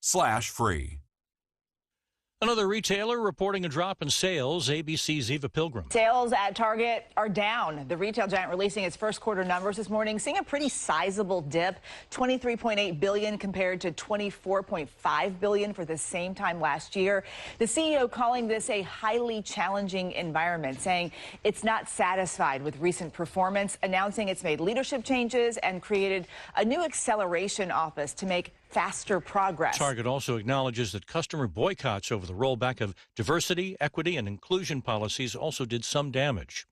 ABCnews.com/free. Another retailer reporting a drop in sales, ABC's Eva Pilgrim. Sales at Target are down. The retail giant releasing its first quarter numbers this morning, seeing a pretty sizable dip, $23.8 billion compared to $24.5 billion for the same time last year. The CEO calling this a highly challenging environment, saying it's not satisfied with recent performance, announcing it's made leadership changes and created a new acceleration office to make faster progress. Target also acknowledges that customer boycotts over the rollback of diversity, equity, and inclusion policies also did some damage.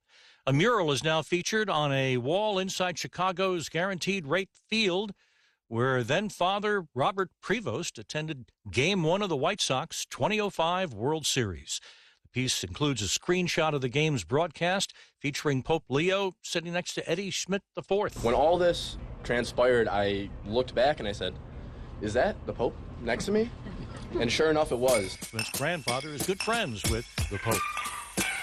A mural is now featured on a wall inside Chicago's Guaranteed Rate Field, where then-father Robert Prevost attended Game 1 of the White Sox 2005 World Series. The piece includes a screenshot of the game's broadcast featuring Pope Leo sitting next to Eddie Schmidt IV. When all this transpired, I looked back and I said, "Is that the Pope next to me?" And sure enough, it was. Schmidt's grandfather is good friends with the Pope.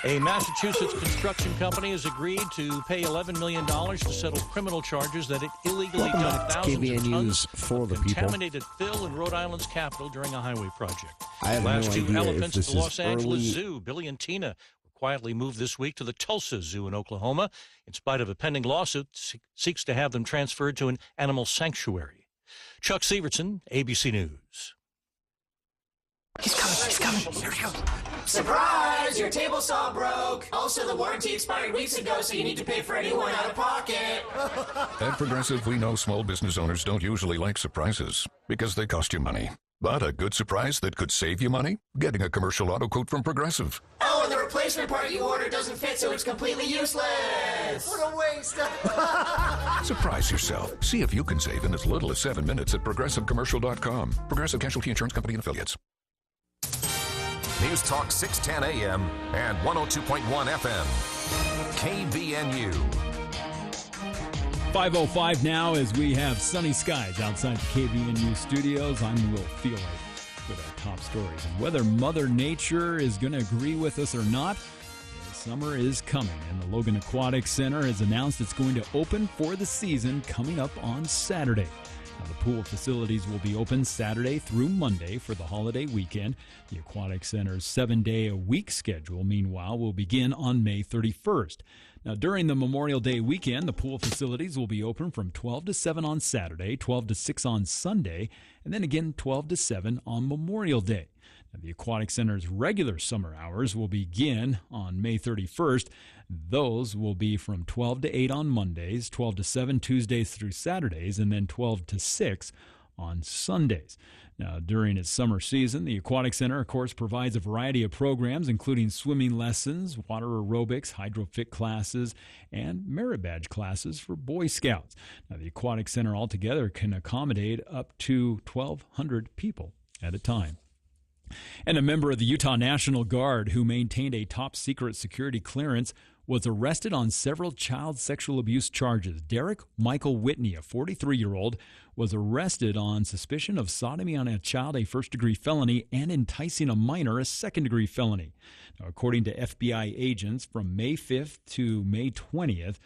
A Massachusetts construction company has agreed to pay $11 million to settle criminal charges that it illegally dumped thousands of tons of contaminated fill in Rhode Island's capital during a highway project. I have Last no two idea elephants if at this the is Los Angeles early. Zoo, Billy and Tina, were quietly moved this week to the Tulsa Zoo in Oklahoma. In spite of a pending lawsuit, seeks to have them transferred to an animal sanctuary. Chuck Severson, ABC News. He's coming. Here he goes. Surprise! Your table saw broke. Also, the warranty expired weeks ago, so you need to pay for a new one out of pocket. At Progressive, we know small business owners don't usually like surprises because they cost you money. But a good surprise that could save you money? Getting a commercial auto quote from Progressive. Oh, and the replacement part you ordered doesn't fit, so it's completely useless. What a waste. Surprise yourself. See if you can save in as little as 7 minutes at ProgressiveCommercial.com. Progressive Casualty Insurance Company and Affiliates. News Talk 610 AM and 102.1 FM. KVNU. 5:05 now as we have sunny skies outside the KVNU studios. I'm Will Feely with our top stories. And whether Mother Nature is going to agree with us or not, summer is coming, and the Logan Aquatic Center has announced it's going to open for the season coming up on Saturday. Now, the pool facilities will be open Saturday through Monday for the holiday weekend. The Aquatic Center's 7-day-a-week schedule, meanwhile, will begin on May 31st. Now, during the Memorial Day weekend, the pool facilities will be open from 12 to 7 on Saturday, 12 to 6 on Sunday, and then again 12 to 7 on Memorial Day. Now, the Aquatic Center's regular summer hours will begin on May 31st. Those will be from 12 to 8 on Mondays, 12 to 7 Tuesdays through Saturdays, and then 12 to 6 on Sundays. Now, during its summer season, the Aquatic Center, of course, provides a variety of programs, including swimming lessons, water aerobics, hydrofit classes, and merit badge classes for Boy Scouts. Now, the Aquatic Center altogether can accommodate up to 1,200 people at a time. And a member of the Utah National Guard who maintained a top-secret security clearance was arrested on several child sexual abuse charges. Derek Michael Whitney, a 43-year-old, was arrested on suspicion of sodomy on a child, a first-degree felony, and enticing a minor, a second-degree felony. Now, according to FBI agents, from May 5th to May 20th,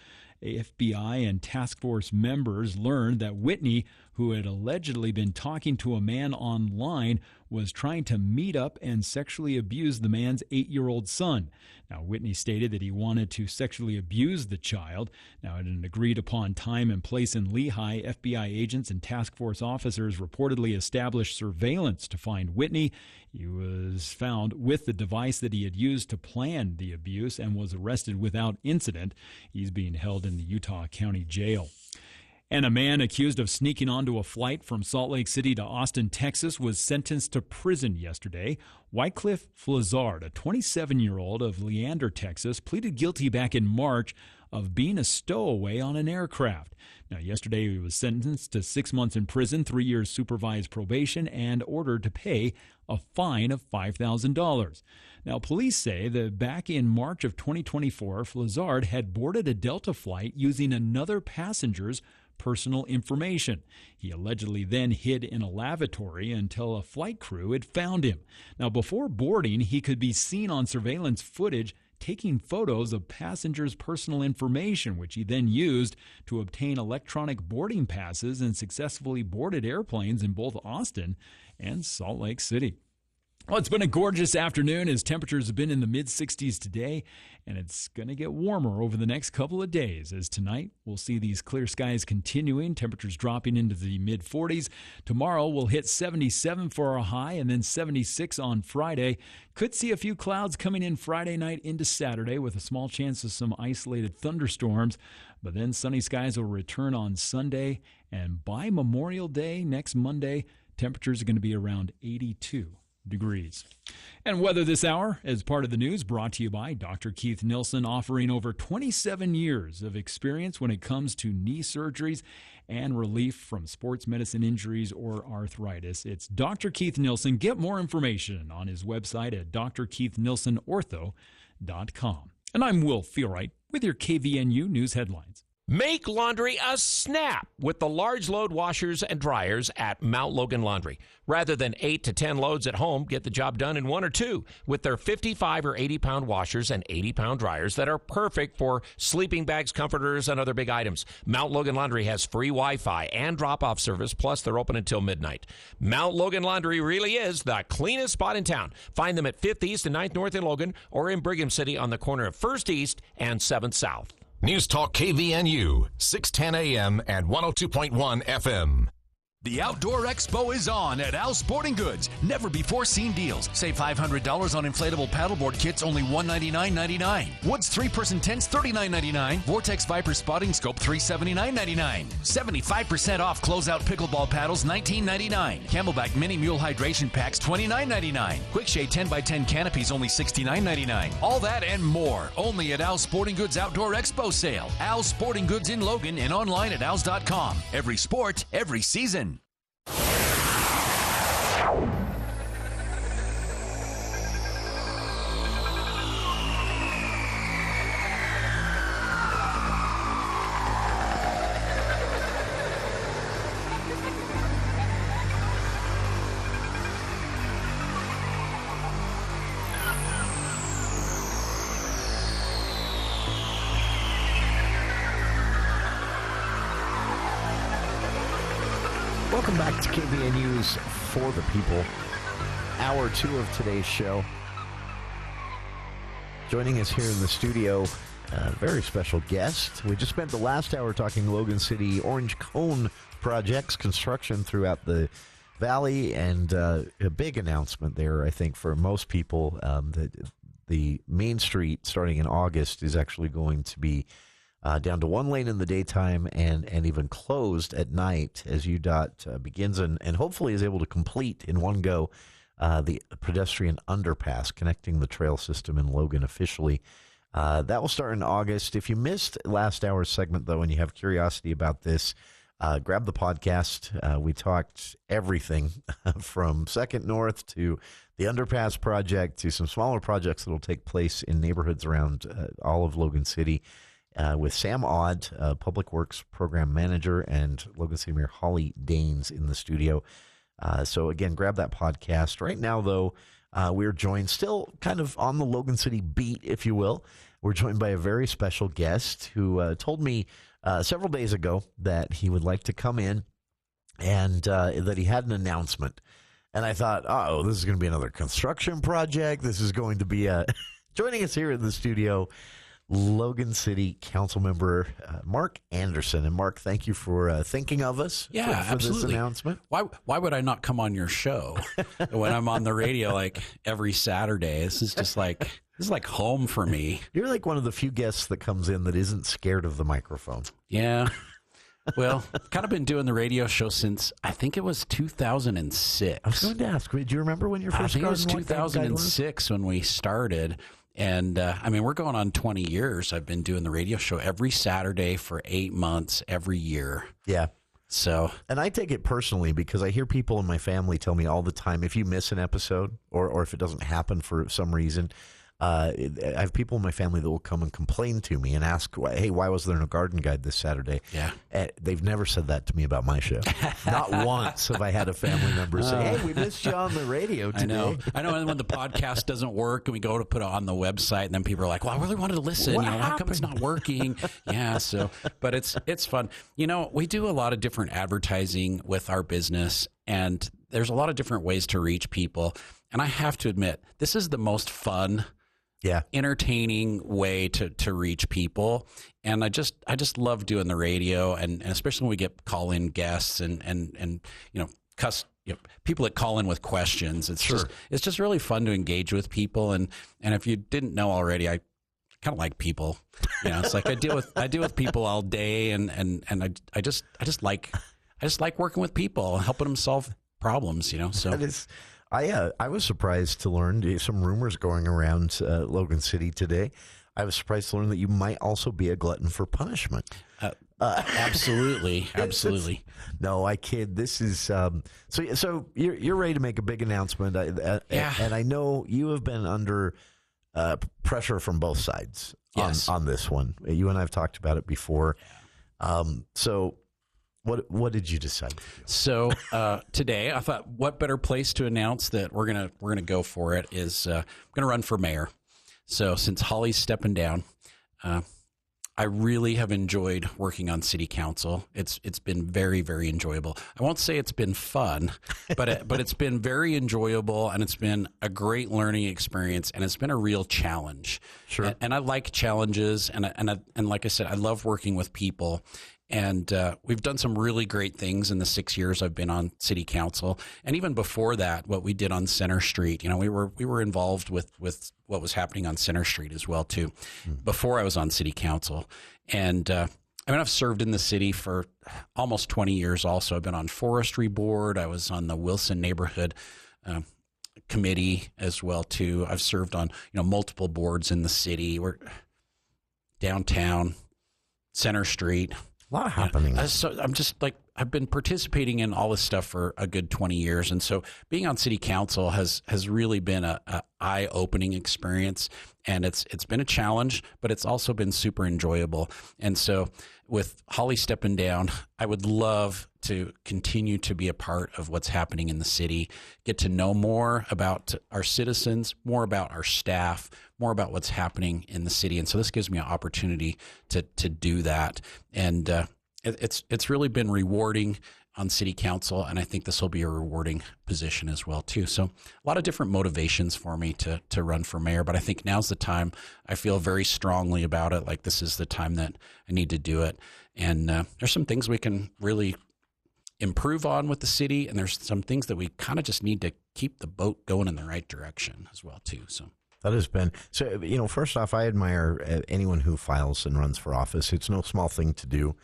FBI and task force members learned that Whitney, who had allegedly been talking to a man online, was trying to meet up and sexually abuse the man's 8-year-old son. Now, Whitney stated that he wanted to sexually abuse the child. Now, at an agreed-upon time and place in Lehigh, FBI agents and task force officers reportedly established surveillance to find Whitney. He was found with the device that he had used to plan the abuse and was arrested without incident. He's being held in the Utah County Jail. And a man accused of sneaking onto a flight from Salt Lake City to Austin, Texas, was sentenced to prison yesterday. Wycliffe Flazard, a 27-year-old of Leander, Texas, pleaded guilty back in March of being a stowaway on an aircraft. Now, yesterday he was sentenced to 6 months in prison, 3 years supervised probation, and ordered to pay a fine of $5,000. Now, police say that back in March of 2024, Flazard had boarded a Delta flight using another passenger's personal information. He allegedly then hid in a lavatory until a flight crew had found him. Now, before boarding, he could be seen on surveillance footage taking photos of passengers' personal information, which he then used to obtain electronic boarding passes and successfully boarded airplanes in both Austin and Salt Lake City. Well, it's been a gorgeous afternoon as temperatures have been in the mid-60s today, and it's going to get warmer over the next couple of days as tonight we'll see these clear skies continuing, temperatures dropping into the mid-40s. Tomorrow we'll hit 77 for a high and then 76 on Friday. Could see a few clouds coming in Friday night into Saturday with a small chance of some isolated thunderstorms, but then sunny skies will return on Sunday, and by Memorial Day next Monday, temperatures are going to be around 82 degrees. And weather this hour, as part of the news, brought to you by Dr. Keith Nilsson, offering over 27 years of experience when it comes to knee surgeries and relief from sports medicine injuries or arthritis. It's Dr. Keith Nilsson. Get more information on his website at drkeithnilssonortho.com. And I'm Will Feelwright with your KVNU News headlines. Make laundry a snap with the large load washers and dryers at Mount Logan Laundry. Rather than 8 to 10 loads at home, get the job done in 1 or 2 with their 55 or 80-pound washers and 80-pound dryers that are perfect for sleeping bags, comforters, and other big items. Mount Logan Laundry has free Wi-Fi and drop-off service, plus they're open until midnight. Mount Logan Laundry really is the cleanest spot in town. Find them at 5th East and 9th North in Logan or in Brigham City on the corner of 1st East and 7th South. News Talk KVNU, 610 AM and 102.1 FM. The Outdoor Expo is on at Al's Sporting Goods. Never before seen deals. Save $500 on inflatable paddleboard kits, only $199.99. Woods 3-person tents, $39.99. Vortex Viper spotting scope, $379.99. 75% off closeout pickleball paddles, $19.99. Camelback mini mule hydration packs, $29.99. Quick Shade 10x10 canopies, only $69.99. All that and more, only at Al's Sporting Goods Outdoor Expo sale. Al's Sporting Goods in Logan and online at als.com. Every sport, every season. Welcome back to KVNU's For the People, Hour 2 of today's show. Joining us here in the studio, a very special guest. We just spent the last hour talking Logan City orange cone projects, construction throughout the valley, and a big announcement there, I think, for most people. That the Main Street, starting in August, is actually going to be down to 1 lane in the daytime and even closed at night as UDOT begins and hopefully is able to complete in one go the pedestrian underpass connecting the trail system in Logan officially. That will start in August. If you missed last hour's segment, though, and you have curiosity about this, grab the podcast. We talked everything from Second North to the underpass project to some smaller projects that will take place in neighborhoods around all of Logan City. With Sam Odd, Public Works Program Manager, and Logan City Mayor Holly Daines in the studio. So, again, grab that podcast. Right now, though, we're joined still kind of on the Logan City beat, if you will. We're joined by a very special guest who told me several days ago that he would like to come in and that he had an announcement. And I thought, oh, this is going to be another construction project. This is going to be joining us here in the studio, Logan City Councilmember Mark Anderson. And Mark, thank you for thinking of us for absolutely. This announcement. Why would I not come on your show when I'm on the radio like every Saturday? This is like home for me. You're like one of the few guests that comes in that isn't scared of the microphone. Yeah. Well, kind of been doing the radio show since I think it was 2006. I was going to ask, do you remember when you first started? I think it was 2006 when we started. And, we're going on 20 years. I've been doing the radio show every Saturday for 8 months every year. Yeah. So. And I take it personally because I hear people in my family tell me all the time, if you miss an episode or if it doesn't happen for some reason, I have people in my family that will come and complain to me and ask, hey, why was there no garden guide this Saturday? Yeah. They've never said that to me about my show. Not once have I had a family member say, hey, we missed you on the radio today. I know. And when the podcast doesn't work and we go to put it on the website and then people are like, well, I really wanted to listen. How come it's not working? Yeah. So, but it's fun. We do a lot of different advertising with our business, and there's a lot of different ways to reach people. And I have to admit, this is the most fun, entertaining way to reach people. And I just love doing the radio, and especially when we get call-in guests and people that call in with questions. It's just really fun to engage with people. And if you didn't know already, I kind of like people. It's like I deal with people all day, and I just like working with people, helping them solve problems. So that is. I was surprised to learn some rumors going around Logan City today. I was surprised to learn that you might also be a glutton for punishment. Absolutely. No, I kid. This is so you're ready to make a big announcement, and I know you have been under pressure from both sides on this one. You and I have talked about it before. So. What did you decide? So today, I thought, what better place to announce that we're gonna go for it is I'm gonna run for mayor. So since Holly's stepping down, I really have enjoyed working on city council. It's been very, very enjoyable. I won't say it's been fun, but it's been very enjoyable, and it's been a great learning experience, and it's been a real challenge. Sure. And I like challenges, and like I said, I love working with people. And we've done some really great things in the 6 years I've been on city council, and even before that, what we did on Center Street. We were involved with what was happening on Center Street as well too, before I was on city council. And I've served in the city for almost 20 years. Also, I've been on forestry board. I was on the Wilson neighborhood committee as well too. I've served on multiple boards in the city. We're downtown, Center Street. A lot happening. So I'm just like, I've been participating in all this stuff for a good 20 years. And so being on city council has really been a eye-opening experience. And it's been a challenge, but it's also been super enjoyable. And so with Holly stepping down, I would love to continue to be a part of what's happening in the city, get to know more about our citizens, more about our staff, more about what's happening in the city. And so this gives me an opportunity to do that. And it's really been rewarding on city council, and I think this will be a rewarding position as well too. So a lot of different motivations for me to run for mayor, but I think now's the time. I feel very strongly about it. Like, this is the time that I need to do it. And there's some things we can really improve on with the city, and there's some things that we kind of just need to keep the boat going in the right direction as well too. So that has been so. First off, I admire anyone who files and runs for office. It's no small thing to do.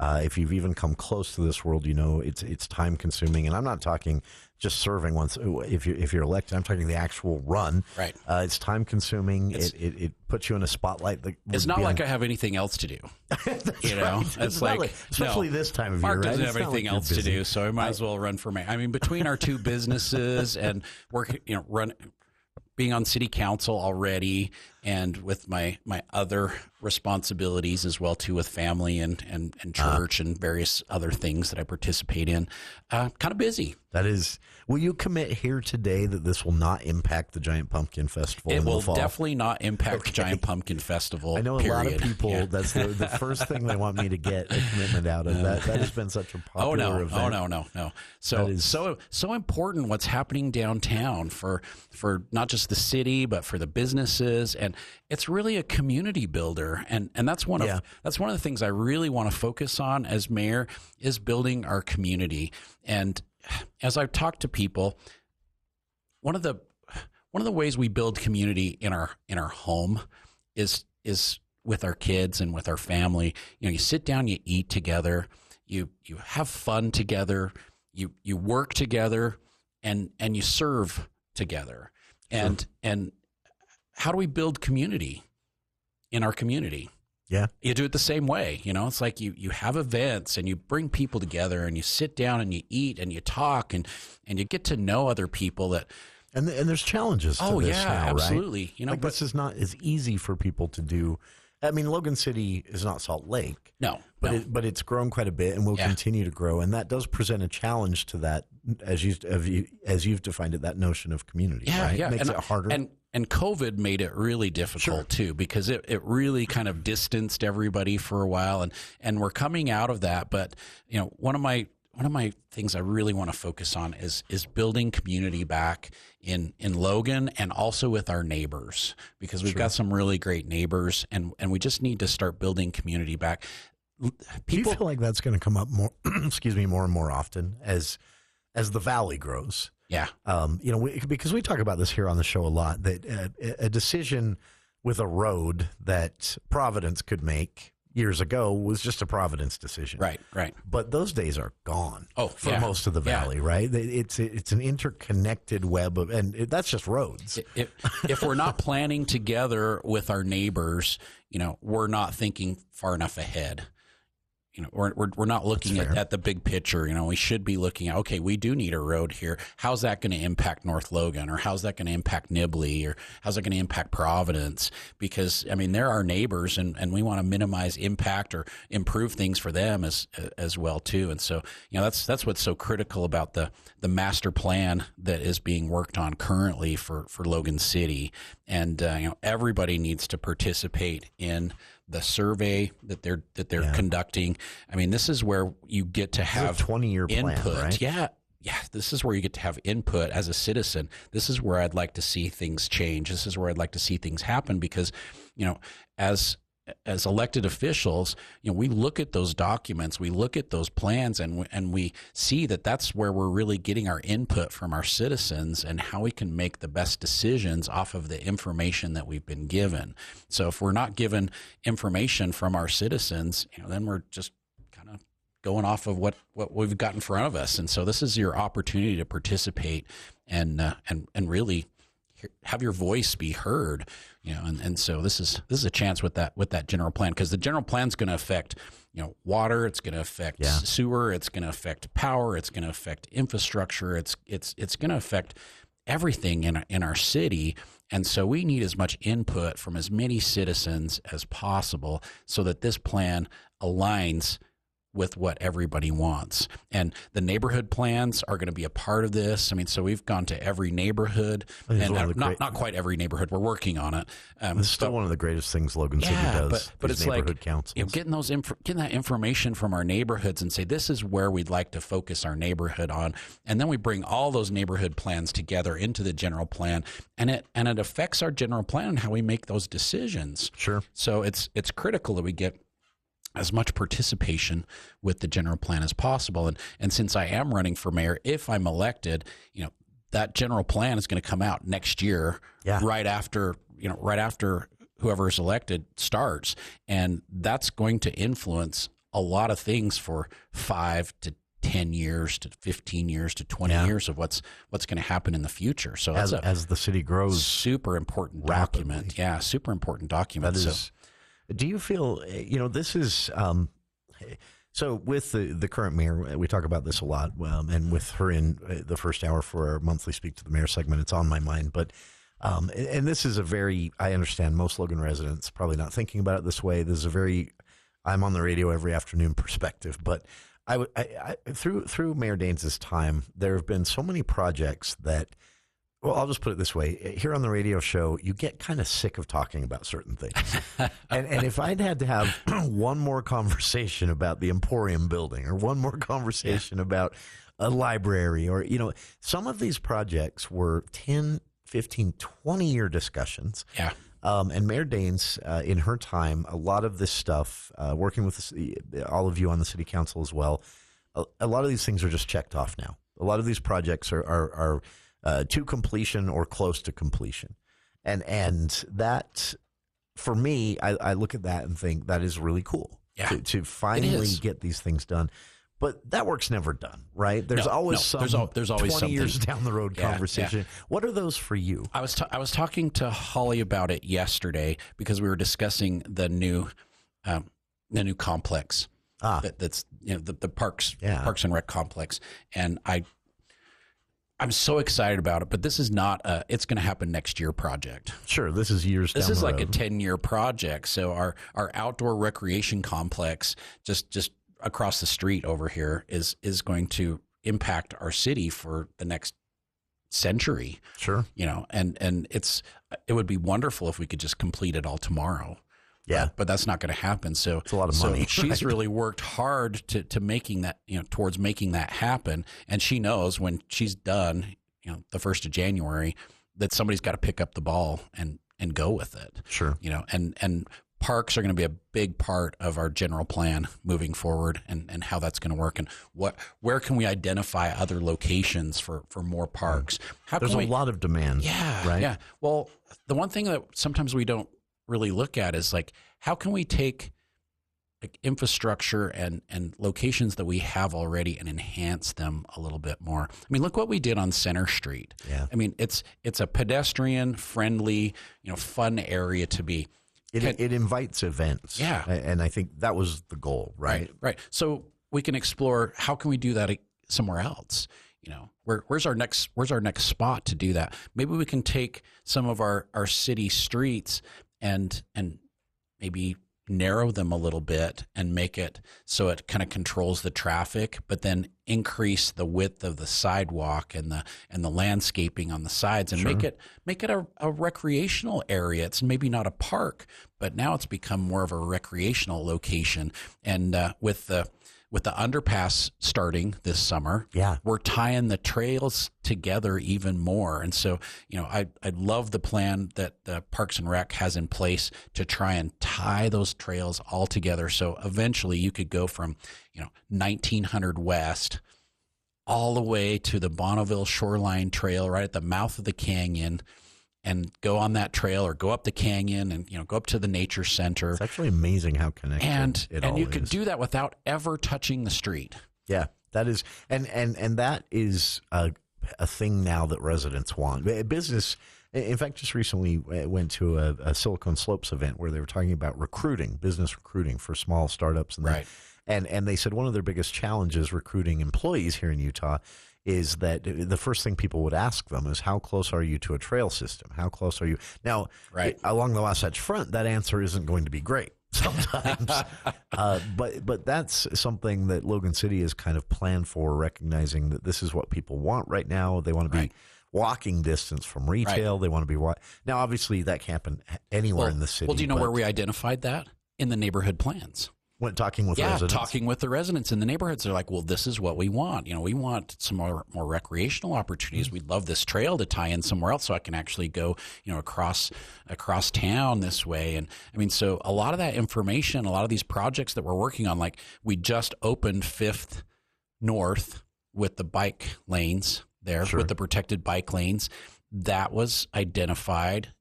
If you've even come close to this world, it's time consuming, and I'm not talking just serving once. If you're elected, I'm talking the actual run. Right. It's time consuming. It puts you in a spotlight. It's not like I have anything else to do. Right. It's like especially this time of year. Mark doesn't right? have anything else to do, so I might as well run for mayor. I mean, between our two businesses and being on city council already, and with my other responsibilities as well too, with family and church and various other things that I participate in, kind of busy. That is. Will you commit here today that this will not impact the Giant Pumpkin Festival? It in will the fall? Definitely not impact the Giant Pumpkin Festival. I know a lot of people. That's the first thing they want me to get a commitment out of. That has been such a popular event. No. So important what's happening downtown for not just the city but for the businesses, and it's really a community builder, and that's one of the things I really want to focus on as mayor, is building our community. And as I've talked to people, one of the ways we build community in our home is with our kids and with our family. You sit down, you eat together, you have fun together, you work together, and you serve together. And how do we build community in our community? Yeah. You do it the same way. It's like you have events and you bring people together and you sit down and you eat and you talk and you get to know other people that. And there's challenges to this now, absolutely. Right? This is not as easy for people to do. I mean, Logan City is not Salt Lake. No. But it's grown quite a bit and will continue to grow. And that does present a challenge to that, as you've defined it, that notion of community. Yeah, right? yeah. It makes it harder. And COVID made it really difficult too, because it really kind of distanced everybody for a while, and we're coming out of that. But one of my things I really want to focus on is building community back in Logan and also with our neighbors, because we've got some really great neighbors, and we just need to start building community back. Do you feel like that's going to come up more, more and more often as the valley grows? Yeah. Because we talk about this here on the show a lot, that a decision with a road that Providence could make years ago was just a Providence decision. Right. But those days are gone for most of the valley, right? It's an interconnected web of, and that's just roads. If we're not planning together with our neighbors, we're not thinking far enough ahead. We're not looking at the big picture. We should be looking at, okay, we do need a road here. How's that going to impact North Logan, or how's that going to impact Nibley, or how's that going to impact Providence? Because they're our neighbors, and we want to minimize impact or improve things for them as well too. And so that's what's so critical about the master plan that is being worked on currently for Logan City. And everybody needs to participate in the survey that they're conducting. This is where you get to have 20-year input. Plan, right? Yeah. This is where you get to have input as a citizen. This is where I'd like to see things change. This is where I'd like to see things happen, because, as elected officials, we look at those documents, we look at those plans, and we see that that's where we're really getting our input from our citizens and how we can make the best decisions off of the information that we've been given. So if we're not given information from our citizens, then we're just kind of going off of what we've got in front of us. And so this is your opportunity to participate and really have your voice be heard, and so this is a chance with that general plan, because the general plan is going to affect, water, it's going to affect sewer, it's going to affect power, it's going to affect infrastructure, it's going to affect everything in our city. And so we need as much input from as many citizens as possible so that this plan aligns with what everybody wants. And the neighborhood plans are going to be a part of this. So we've gone to every neighborhood, and not quite every neighborhood. We're working on it. It's still one of the greatest things Logan City does. But it's neighborhood councils. Getting that information from our neighborhoods and say, this is where we'd like to focus our neighborhood on. And then we bring all those neighborhood plans together into the general plan, and it affects our general plan and how we make those decisions. Sure. So it's critical that we get as much participation with the general plan as possible. And since I am running for mayor, if I'm elected, that general plan is going to come out next year, right after whoever is elected starts. And that's going to influence a lot of things for 5 to 10 years to 15 years to 20 years of what's going to happen in the future. So as the city grows, super important document. Yeah, super important document. That is. Do you feel, this is, so with the current mayor, we talk about this a lot, and with her in the first hour for our monthly Speak to the Mayor segment, it's on my mind. But, and this is I understand most Logan residents probably not thinking about it this way. This is I'm on the radio every afternoon perspective. But through Mayor Daines' time, there have been so many projects that, well, I'll just put it this way. Here on the radio show, you get kind of sick of talking about certain things. and if I'd had to have one more conversation about the Emporium building, or one more conversation about a library, or, some of these projects were 10, 15, 20-year discussions. Yeah. And Mayor Daines, in her time, a lot of this stuff, working with all of you on the city council as well, a lot of these things are just checked off now. A lot of these projects are to completion or close to completion. And that, for me, I look at that and think that is really cool to finally get these things done. But that work's never done, right? There's always there's always 20 something. Years down the road conversation. Yeah. What are those for you? I was talking to Holly about it yesterday because we were discussing the new complex. That's the Parks and Rec complex, and I'm so excited about it, but this is not it's going to happen next year project. Sure, this is years down the road. This is like a 10-year project. So our outdoor recreation complex just across the street over here is going to impact our city for the next century. Sure. And it would be wonderful if we could just complete it all tomorrow. Yeah. But that's not going to happen. So it's a lot of money. She's really worked hard to making that, towards making that happen. And she knows when she's done, the 1st of January, that somebody's got to pick up the ball and go with it. Sure. And parks are going to be a big part of our general plan moving forward, and how that's going to work, and where can we identify other locations for more parks? There's a lot of demand. Yeah. Right. Yeah. Well, the one thing that sometimes we don't really look at is like, how can we take like infrastructure and locations that we have already and enhance them a little bit more? I mean, look what we did on Center Street. Yeah. I mean, it's a pedestrian friendly, fun area to be. It invites events. Yeah. And I think that was the goal, right? Right. So we can explore, how can we do that somewhere else? Where's our next spot to do that? Maybe we can take some of our city streets and maybe narrow them a little bit and make it so it kind of controls the traffic, but then increase the width of the sidewalk and the landscaping on the sides, and make it a recreational area. It's maybe not a park, but now it's become more of a recreational location. And with the underpass starting this summer, we're tying the trails together even more. And so, I love the plan that the Parks and Rec has in place to try and tie those trails all together. So eventually you could go from, 1900 West all the way to the Bonneville Shoreline Trail right at the mouth of the canyon, and go on that trail, or go up the canyon and go up to the nature center. It's actually amazing how connected it all is. And you could do that without ever touching the street. Yeah, that is, and that is a thing now that residents want. Business, in fact, just recently went to a Silicon Slopes event where they were talking about business recruiting for small startups, and they said one of their biggest challenges recruiting employees here in Utah is that the first thing people would ask them is, how close are you to a trail system? How close are you? Now, along the Wasatch Front, that answer isn't going to be great sometimes. But that's something that Logan City has kind of planned for, recognizing that this is what people want right now. They want to be walking distance from retail. They want to be now, obviously, that can't happen anywhere in the city. Well, do you know where we identified that? In the neighborhood plans. When talking with residents? Talking with the residents in the neighborhoods. They're like, well, this is what we want. We want some more recreational opportunities. We'd love this trail to tie in somewhere else so I can actually go, across town this way. And I mean, so a lot of that information, a lot of these projects that we're working on, like we just opened 5th North with the bike lanes there, with the protected bike lanes. That was identified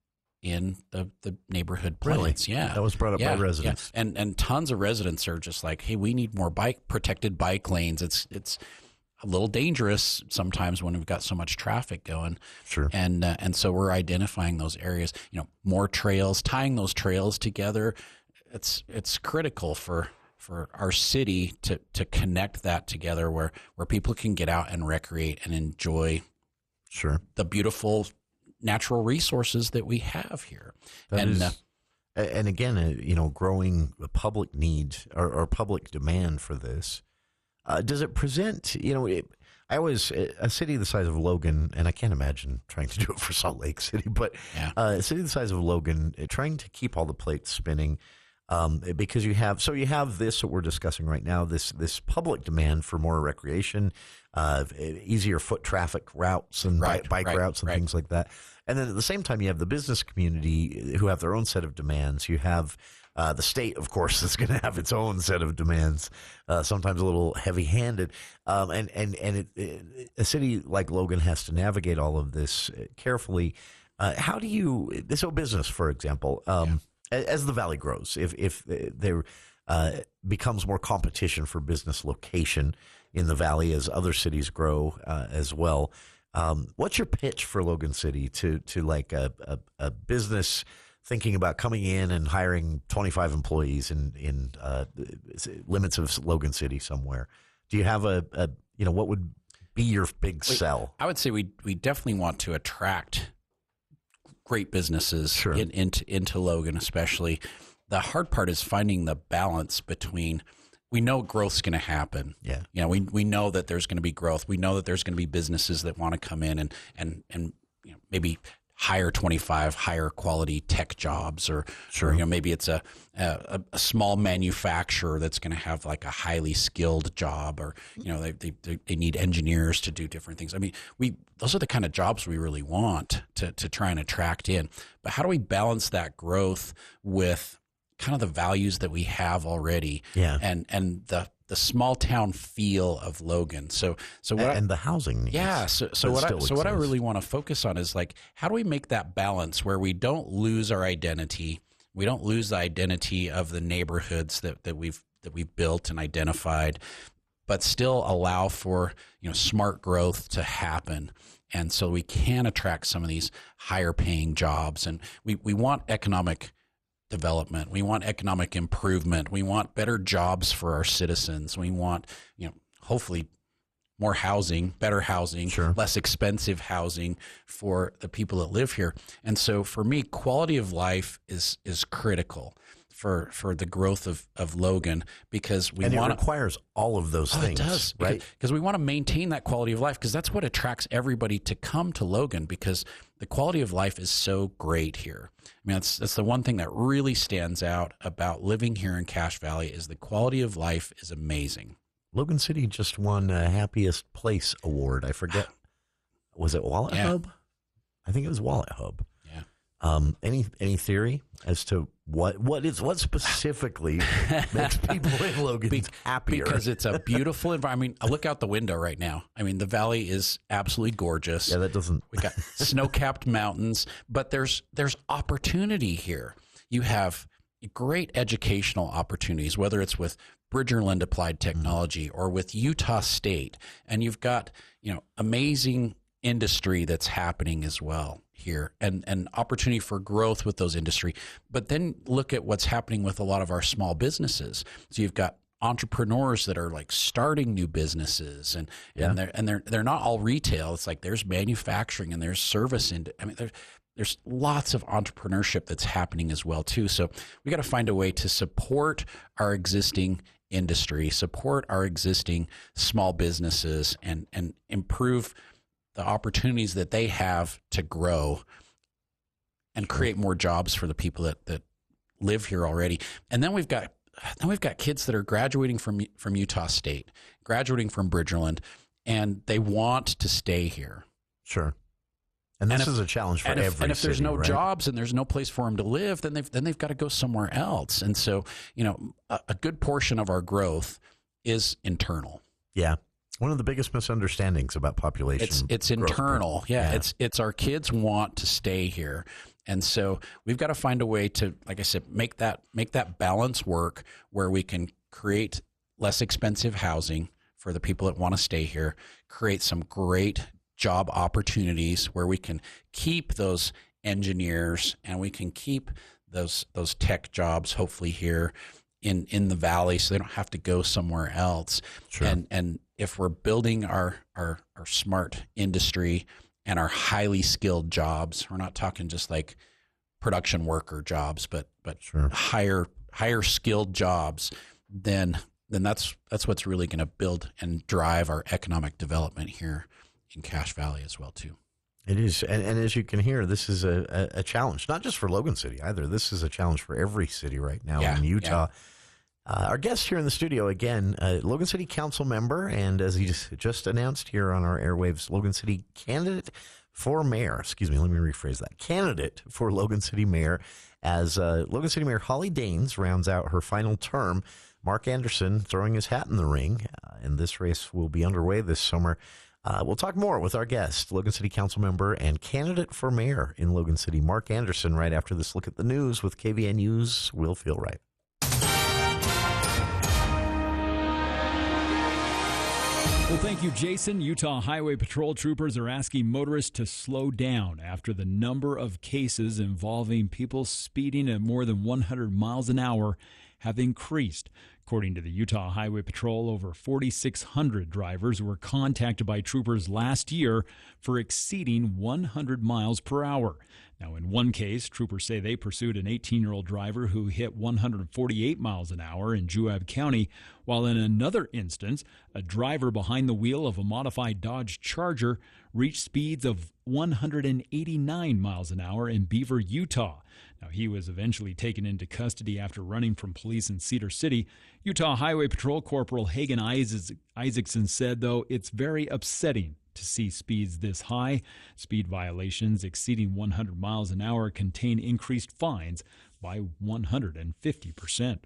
in the neighborhood plans. Really? Yeah. That was brought up by residents. Yeah. And tons of residents are just like, hey, we need more protected bike lanes. It's a little dangerous sometimes when we've got so much traffic going. Sure. And so we're identifying those areas, more trails, tying those trails together. It's critical for our city to connect that together where people can get out and recreate and enjoy the beautiful natural resources that we have here. And again, growing public need or public demand for this. Does it present, I always, a city the size of Logan, and I can't imagine trying to do it for Salt Lake City, but a city the size of Logan, trying to keep all the plates spinning, because you have this that we're discussing right now, this public demand for more recreation, easier foot traffic routes and bike routes and things like that. And then at the same time, you have the business community who have their own set of demands. You have the state, of course, that's going to have its own set of demands, sometimes a little heavy-handed. And a city like Logan has to navigate all of this carefully. How do you – so business, for example, as the valley grows, if there becomes more competition for business location in the valley as other cities grow as well, what's your pitch for Logan City to like a business thinking about coming in and hiring 25 employees in limits of Logan City somewhere? Do you have what would be your big sell? I would say we definitely want to attract great businesses into Logan, especially. The hard part is finding the balance between, we know growth's going to happen. Yeah. We know that there's going to be growth. We know that there's going to be businesses that want to come in and maybe hire 25 higher quality tech jobs, or maybe it's a small manufacturer that's going to have like a highly skilled job, or they need engineers to do different things. I mean, those are the kind of jobs we really want to try and attract in. But how do we balance that growth with kind of the values that we have already, and the small town feel of Logan? So the housing needs. Yeah. So what I really want to focus on is like, how do we make that balance where we don't lose our identity? We don't lose the identity of the neighborhoods that we've built and identified, but still allow for smart growth to happen. And so we can attract some of these higher paying jobs, and we want economic development. We want economic improvement. We want better jobs for our citizens. We want, hopefully more housing, better housing, less expensive housing for the people that live here. And so for me, quality of life is critical for the growth of Logan, because it requires all of those things. It does, right? Because we want to maintain that quality of life, because that's what attracts everybody to come to Logan, because the quality of life is so great here. I mean, that's the one thing that really stands out about living here in Cache Valley is the quality of life is amazing. Logan City just won a Happiest Place Award. I forget. Was it Wallet Hub? I think it was Wallet Hub. Yeah. Any theory as to what specifically makes people in Logan happier? Because it's a beautiful environment. I mean, I look out the window right now. I mean, the valley is absolutely gorgeous. Yeah, that doesn't. We got snow-capped mountains, but there's opportunity here. You have great educational opportunities, whether it's with Bridgerland Applied Technology or with Utah State, and you've got amazing industry that's happening as well here, and opportunity for growth with those industry. But then look at what's happening with a lot of our small businesses. So you've got entrepreneurs that are like starting new businesses, and they're not all retail. It's like there's manufacturing and there's service, and I mean there's lots of entrepreneurship that's happening as well too. So we got to find a way to support our existing industry, support our existing small businesses, and improve the opportunities that they have to grow and create more jobs for the people that live here already. And then we've got kids that are graduating from Utah State, graduating from Bridgerland, and they want to stay here. Sure. And this is a challenge for every city. And if there's no jobs and there's no place for them to live, then they've got to go somewhere else. And so, a good portion of our growth is internal. Yeah. One of the biggest misunderstandings about population. It's internal. Yeah. It's our kids want to stay here. And so we've got to find a way to, like I said, make that balance work, where we can create less expensive housing for the people that want to stay here, create some great job opportunities where we can keep those engineers and we can keep those tech jobs hopefully here in the valley, so they don't have to go somewhere else. Sure. And if we're building our smart industry and our highly skilled jobs, we're not talking just like production worker jobs, but higher skilled jobs, then that's what's really going to build and drive our economic development here in Cache Valley as well too. It is, and as you can hear, this is a challenge, not just for Logan City either. This is a challenge for every city right now in Utah. Our guest here in the studio again, Logan City council member, and as he just announced here on our airwaves, Logan City candidate for mayor. Excuse me, let me rephrase that. Candidate for Logan City mayor, as Logan City Mayor Holly Daines rounds out her final term. Mark Anderson throwing his hat in the ring, and this race will be underway this summer. We'll talk more with our guest, Logan City council member and candidate for mayor in Logan City, Mark Anderson, right after this look at the news with KVNU's Will Feel Right. Well, thank you, Jason. Utah Highway Patrol troopers are asking motorists to slow down after the number of cases involving people speeding at more than 100 miles an hour have increased. According to the Utah Highway Patrol, over 4,600 drivers were contacted by troopers last year for exceeding 100 miles per hour. Now, in one case, troopers say they pursued an 18-year-old driver who hit 148 miles an hour in Juab County, while in another instance, a driver behind the wheel of a modified Dodge Charger reached speeds of 189 miles an hour in Beaver, Utah. Now, he was eventually taken into custody after running from police in Cedar City. Utah Highway Patrol Corporal Hagen Isaacson said, though, it's very upsetting to see speeds this high. Speed violations exceeding 100 miles an hour contain increased fines by 150%.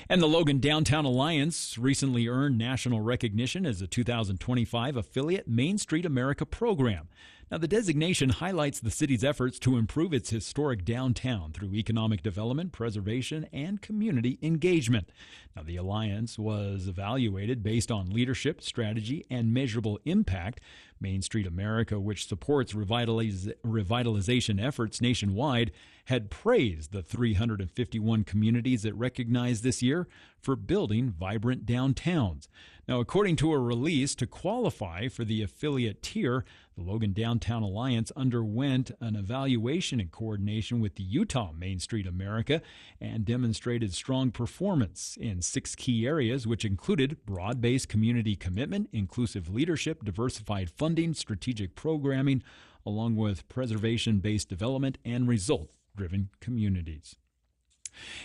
And the Logan Downtown Alliance recently earned national recognition as a 2025 affiliate Main Street America program. Now, the designation highlights the city's efforts to improve its historic downtown through economic development, preservation, and community engagement. Now, the Alliance was evaluated based on leadership, strategy, and measurable impact. Main Street America, which supports revitalization efforts nationwide, had praised the 351 communities it recognized this year for building vibrant downtowns. Now, according to a release, to qualify for the affiliate tier, the Logan Downtown Alliance underwent an evaluation in coordination with the Utah Main Street America and demonstrated strong performance in 6 key areas, which included broad-based community commitment, inclusive leadership, diversified funding, strategic programming, along with preservation-based development and result-driven communities.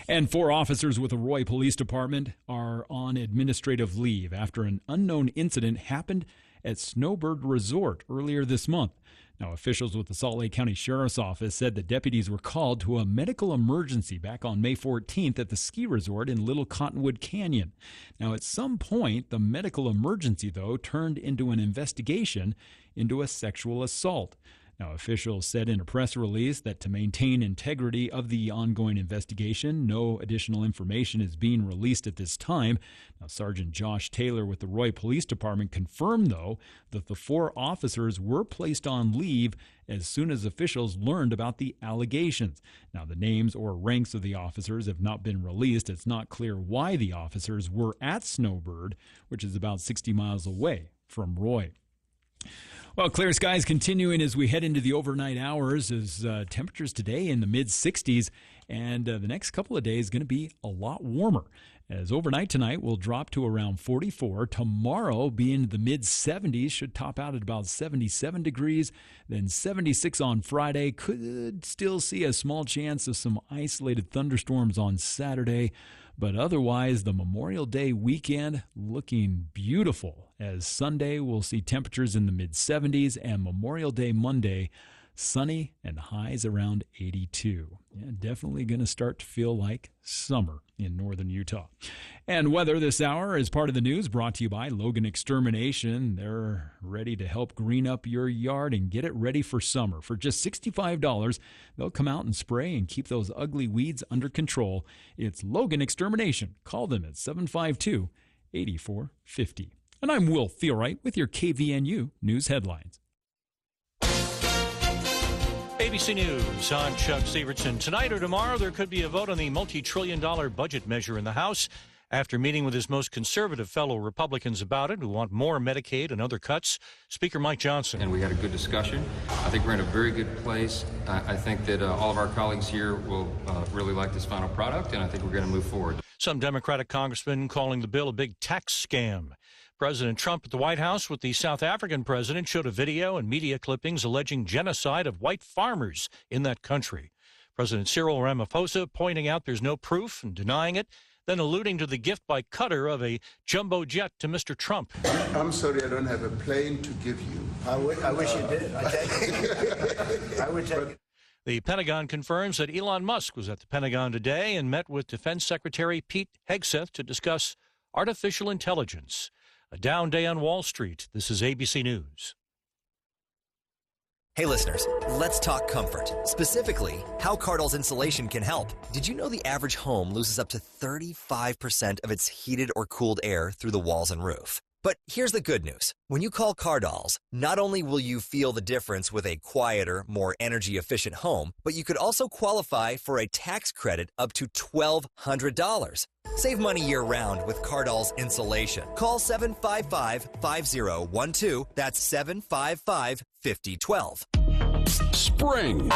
And 4 officers with the Roy Police Department are on administrative leave after an unknown incident happened at Snowbird Resort earlier this month. Now, officials with the Salt Lake County Sheriff's Office said the deputies were called to a medical emergency back on May 14th at the ski resort in Little Cottonwood Canyon. Now, at some point, the medical emergency, though, turned into an investigation into a sexual assault. Now, officials said in a press release that to maintain integrity of the ongoing investigation, no additional information is being released at this time. Now, Sergeant Josh Taylor with the Roy Police Department confirmed, though, that the 4 officers were placed on leave as soon as officials learned about the allegations. Now, the names or ranks of the officers have not been released. It's not clear why the officers were at Snowbird, which is about 60 miles away from Roy. Well, clear skies continuing as we head into the overnight hours as temperatures today in the mid-60s, and the next couple of days going to be a lot warmer. As overnight tonight will drop to around 44. Tomorrow being the mid-70s, should top out at about 77 degrees. Then 76 on Friday. Could still see a small chance of some isolated thunderstorms on Saturday. But otherwise, the Memorial Day weekend looking beautiful, as Sunday we'll see temperatures in the mid-70s, and Memorial Day Monday, sunny and highs around 82. Yeah, definitely going to start to feel like summer in northern Utah. And weather this hour is part of the news brought to you by Logan Extermination. They're ready to help green up your yard and get it ready for summer. For just $65, they'll come out and spray and keep those ugly weeds under control. It's Logan Extermination. Call them at 752-8450. And I'm Will Feelwright with your KVNU News Headlines. ABC News, I'm Chuck Severson. Tonight or tomorrow, there could be a vote on the multi-trillion-dollar budget measure in the House. After meeting with his most conservative fellow Republicans about it, who want more Medicaid and other cuts, Speaker Mike Johnson. And we had a good discussion. I think we're in a very good place. I think that all of our colleagues here will really like this final product, and I think we're going to move forward. Some Democratic congressmen calling the bill a big tax scam. President Trump at the White House with the South African president showed a video and media clippings alleging genocide of white farmers in that country. President Cyril Ramaphosa pointing out there's no proof and denying it, then alluding to the gift by Qatar of a jumbo jet to Mr. Trump. I'm sorry, I don't have a plane to give you. I wish you did. I would take it. The Pentagon confirms that Elon Musk was at the Pentagon today and met with Defense Secretary Pete Hegseth to discuss artificial intelligence. A down day on Wall Street. This is ABC News. Hey listeners, let's talk comfort. Specifically, how Cardall's insulation can help. Did you know the average home loses up to 35% of its heated or cooled air through the walls and roof? But here's the good news. When you call Cardall's, not only will you feel the difference with a quieter, more energy-efficient home, but you could also qualify for a tax credit up to $1,200. Save money year-round with Cardall's insulation. Call 755-5012. That's 755-5012. Spring.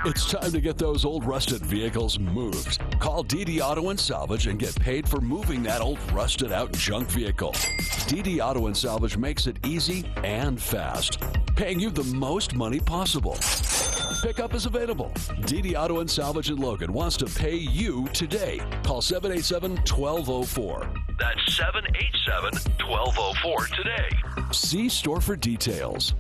It's time to get those old rusted vehicles moved. Call DD Auto and Salvage and get paid for moving that old rusted out junk vehicle. DD Auto and Salvage makes it easy and fast, paying you the most money possible. Pickup is available. DD Auto and Salvage in Logan wants to pay you today. Call 787-1204. That's 787-1204 today. See store for details.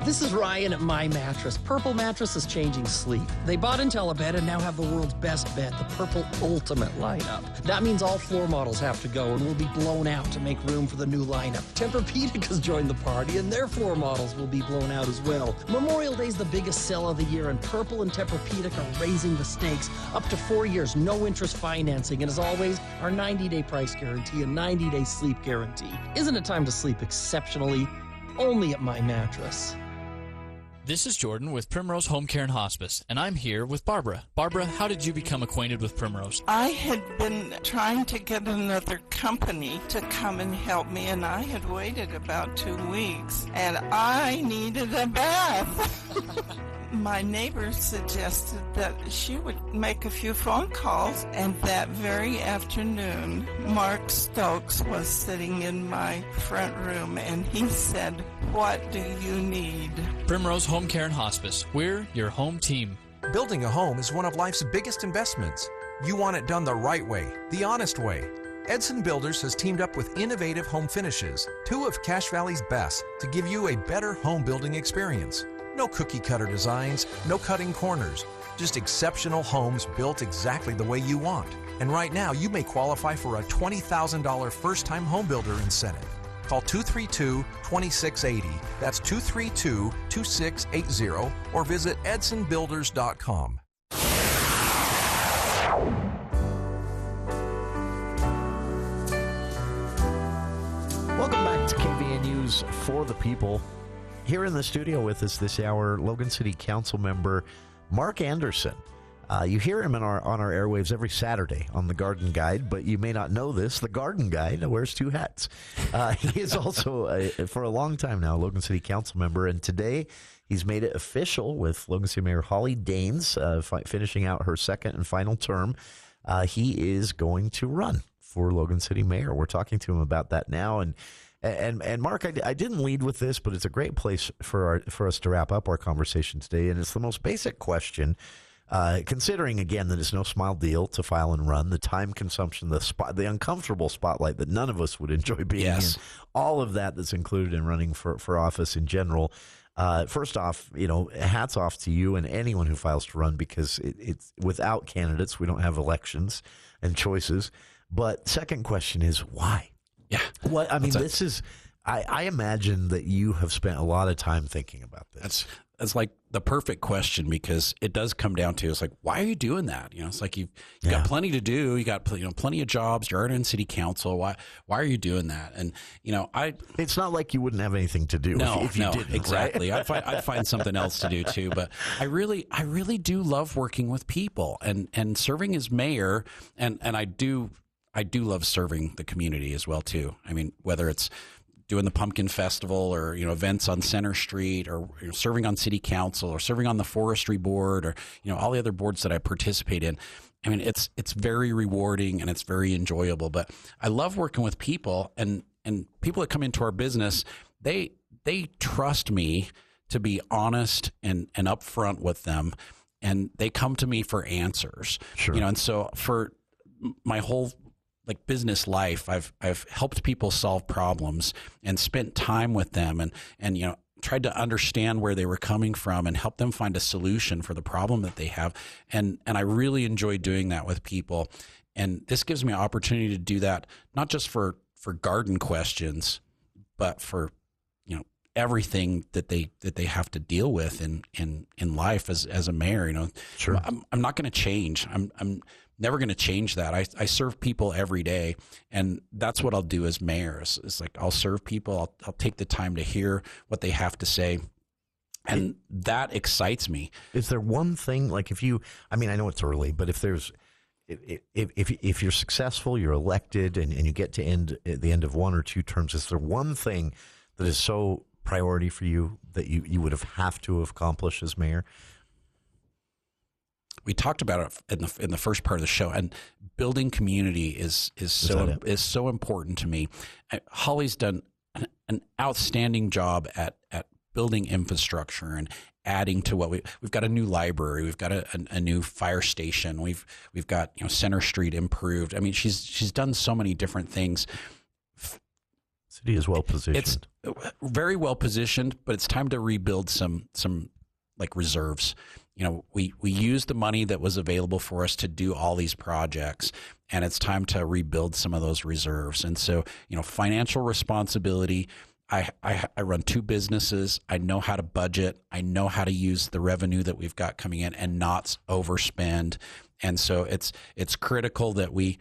This is Ryan at My Mattress. Purple Mattress is changing sleep. They bought IntelliBed and now have the world's best bed, the Purple Ultimate lineup. That means all floor models have to go and will be blown out to make room for the new lineup. Tempur-Pedic has joined the party and their floor models will be blown out as well. Memorial Day is the biggest sale of the year and Purple and Tempur-Pedic are raising the stakes up to 4 years, no interest financing, and as always, our 90-day price guarantee and 90-day sleep guarantee. Isn't it time to sleep exceptionally? Only at My Mattress. This is Jordan with Primrose Home Care and Hospice, and I'm here with Barbara. Barbara, how did you become acquainted with Primrose? I had been trying to get another company to come and help me, and I had waited about 2 weeks, and I needed a bath. My neighbor suggested that she would make a few phone calls, and that very afternoon, Mark Stokes was sitting in my front room, and he said, "What do you need?" Primrose Home Care and Hospice. We're your home team. Building a home is one of life's biggest investments. You want it done the right way, the honest way. Edson Builders has teamed up with innovative home finishes, 2 of Cache Valley's best, to give you a better home building experience. No cookie cutter designs, no cutting corners, just exceptional homes built exactly the way you want. And right now, you may qualify for a $20,000 first-time home builder incentive. Call 232-2680. That's 232-2680 or visit edsonbuilders.com. Welcome back to KVNU's For the People. Here in the studio with us this hour, Logan City Councilmember Mark Anderson. You hear him on our airwaves every Saturday on the Garden Guide, but you may not know this. The Garden Guide wears 2 hats. He is also, for a long time now, Logan City Councilmember, and today he's made it official with Logan City Mayor Holly Daines finishing out her second and final term. He is going to run for Logan City Mayor. We're talking to him about that now, and Mark, I didn't lead with this, but it's a great place for us to wrap up our conversation today, and it's the most basic question. Considering, again, that it's no small deal to file and run, the time consumption, the uncomfortable spotlight that none of us would enjoy being in, all of that's included in running for office in general. First off, hats off to you and anyone who files to run, because it's without candidates, we don't have elections and choices. But second question is, why? Yeah. What I mean, this is. I imagine that you have spent a lot of time thinking about this. That's like the perfect question, because it does come down to, it's like, why are you doing that? It's like you've got plenty to do. You got plenty of jobs. You're in city council. Why are you doing that? And it's not like you wouldn't have anything to do. if you didn't, exactly. Right? I'd find something else to do too. But I really do love working with people and serving as mayor. And I do love serving the community as well too. I mean, whether it's doing the Pumpkin Festival or, events on Center Street, or serving on city council, or serving on the forestry board, or, all the other boards that I participate in. I mean, it's very rewarding and it's very enjoyable, but I love working with people, and people that come into our business, they trust me to be honest and upfront with them, and they come to me for answers. Sure. And so for my whole business life, I've helped people solve problems and spent time with them and tried to understand where they were coming from and help them find a solution for the problem that they have. And I really enjoy doing that with people. And this gives me an opportunity to do that, not just for garden questions, but for, everything that they have to deal with in life as a mayor. Sure. I'm not going to change. I'm never going to change that. I serve people every day, and that's what I'll do as mayor. It's like I'll serve people. I'll take the time to hear what they have to say, and that excites me. Is there one thing, I know it's early, but if you're successful, you're elected, and you get to at the end of 1 or 2 terms, is there one thing that is so priority for you that you would have to accomplish as mayor? We talked about it in the first part of the show, and building community is so important to me. Holly's done an outstanding job at building infrastructure and adding to what we've got a new library, we've got a new fire station, we've got Center Street improved. I mean, she's done so many different things. City is well positioned. It's very well positioned, but it's time to rebuild some like reserves. We used the money that was available for us to do all these projects, and it's time to rebuild some of those reserves. And so, financial responsibility. I run 2 businesses. I know how to budget. I know how to use the revenue that we've got coming in and not overspend. And so it's critical that we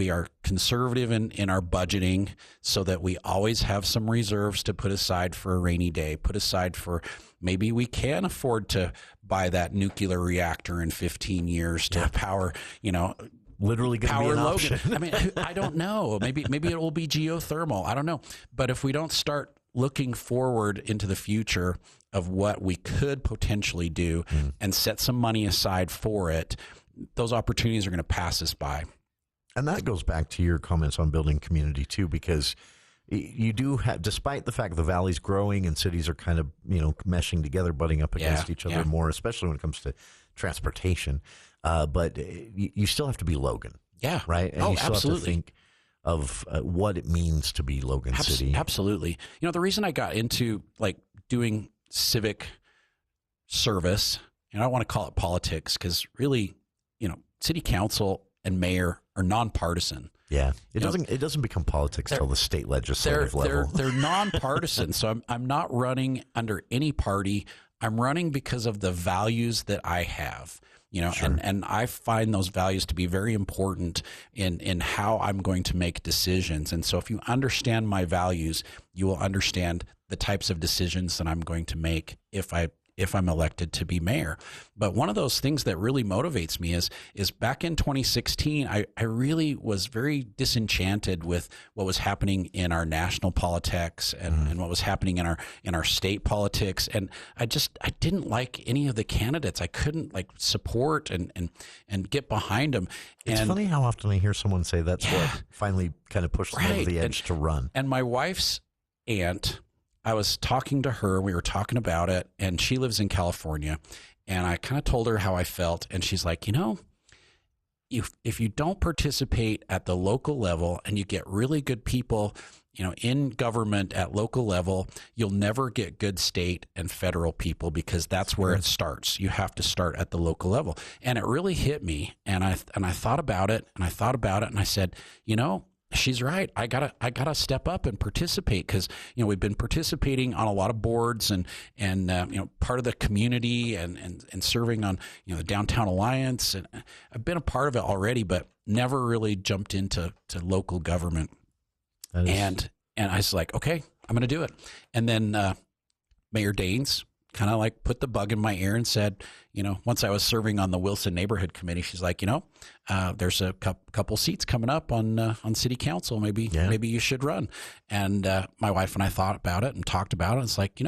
are conservative in our budgeting so that we always have some reserves to put aside for a rainy day, put aside for maybe we can afford to buy that nuclear reactor in 15 years to power, literally going to be an option. I mean, I don't know. Maybe it will be geothermal. I don't know. But if we don't start looking forward into the future of what we could potentially do and set some money aside for it, those opportunities are going to pass us by. And that goes back to your comments on building community too, because you do have, despite the fact the valley's growing and cities are kind of, meshing together, butting up against each other more, especially when it comes to transportation. But you still have to be Logan. Yeah. Right? And you still absolutely. have to think of what it means to be Logan City. Absolutely. The reason I got into doing civic service, and I don't want to call it politics because really, city council and mayor are nonpartisan. Yeah, it doesn't become politics till the state legislative level. They're nonpartisan. So I'm not running under any party. I'm running because of the values that I have. Sure. And I find those values to be very important in how I'm going to make decisions. And so if you understand my values, you will understand the types of decisions that I'm going to make if I'm elected to be mayor. But one of those things that really motivates me is back in 2016, I really was very disenchanted with what was happening in our national politics and what was happening in our state politics. And I didn't like any of the candidates. I couldn't support and get behind them. It's funny how often I hear someone say that's what finally kind of pushed them over the edge to run. And my wife's aunt, I was talking to her, we were talking about it, and she lives in California, and I kind of told her how I felt, and she's like, if you don't participate at the local level and you get really good people, in government at local level, you'll never get good state and federal people because that's where it starts. You have to start at the local level. And it really hit me, and I thought about it, and I said, she's right. I gotta step up and participate because we've been participating on a lot of boards and part of the community and serving on the Downtown Alliance, and I've been a part of it already, but never really jumped into local government. And I was like, okay, I'm gonna do it. And then Mayor Daines kind of put the bug in my ear and said, once I was serving on the Wilson Neighborhood Committee, she's like, there's a couple seats coming up on city council. Maybe you should run. And my wife and I thought about it and talked about it. It's like,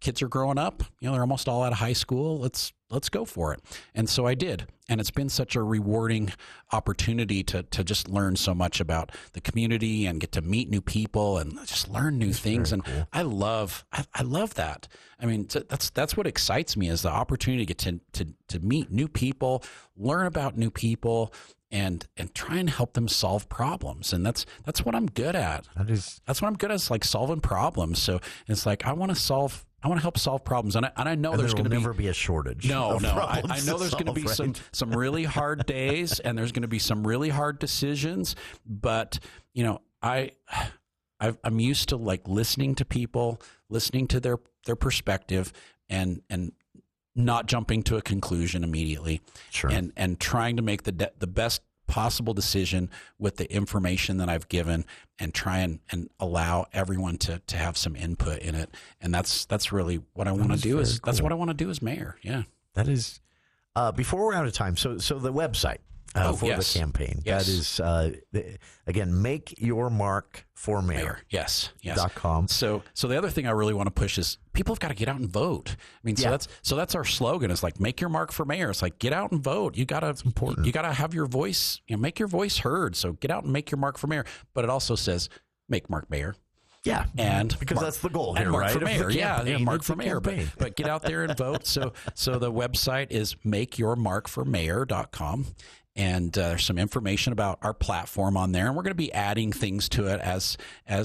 kids are growing up. They're almost all out of high school. Let's go for it. And so I did. And it's been such a rewarding opportunity to just learn so much about the community and get to meet new people and just learn new things. And cool. I love that. I mean, that's what excites me is the opportunity to get to meet new people, learn about new people, and try and help them solve problems. And that's what I'm good at. That's what I'm good at, is solving problems. So it's I want to help solve problems, and I know there's going to never be a shortage. No. I know there's going to be some really hard days, and there's going to be some really hard decisions. But I'm used to listening to people, listening to their perspective, and not jumping to a conclusion immediately. Sure. And trying to make the best possible decision with the information that I've given, and try and allow everyone to have some input in it. And that's really what I want to do. That's what I want to do as mayor. Yeah. That is, before we're out of time. So the website, for the campaign. Yes. That is, again, make your mark for mayor. Yes. .com. So the other thing I really want to push is people have got to get out and vote. I mean, so that's our slogan. It's like, make your mark for mayor. It's like, get out and vote. You got to, important. You got to have your voice, make your voice heard. So get out and make your mark for mayor. But it also says, make Mark mayor. Yeah, and because that's the goal here, mark right? For mayor. Mark it's for mayor. But get out there and vote. So the website is makeyourmarkformayor.com. And there's some information about our platform on there, and we're going to be adding things to it as